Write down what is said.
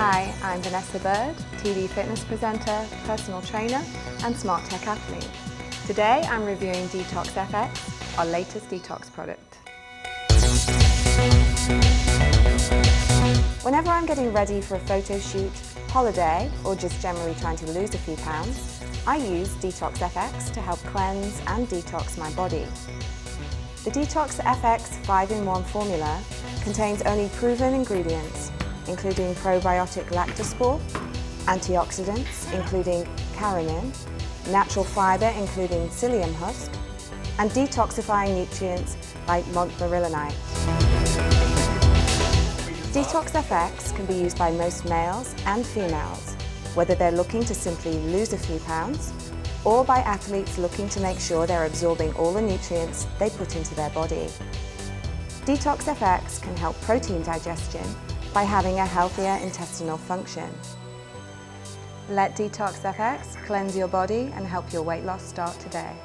Hi, I'm Vanessa Bird, TV fitness presenter, personal trainer and smart tech athlete. Today I'm reviewing DetoxFX, our latest detox product. Whenever I'm getting ready for a photo shoot, holiday or just generally trying to lose a few pounds, I use DetoxFX to help cleanse and detox my body. The DetoxFX 5-in-1 formula contains only proven ingredients, including probiotic lactospore, antioxidants including carmine, natural fibre including psyllium husk, and detoxifying nutrients like montmorillonite. DetoxFX can be used by most males and females, whether they're looking to simply lose a few pounds or by athletes looking to make sure they're absorbing all the nutrients they put into their body. DetoxFX can help protein digestion by having a healthier intestinal function. Let DetoxFX cleanse your body and help your weight loss start today.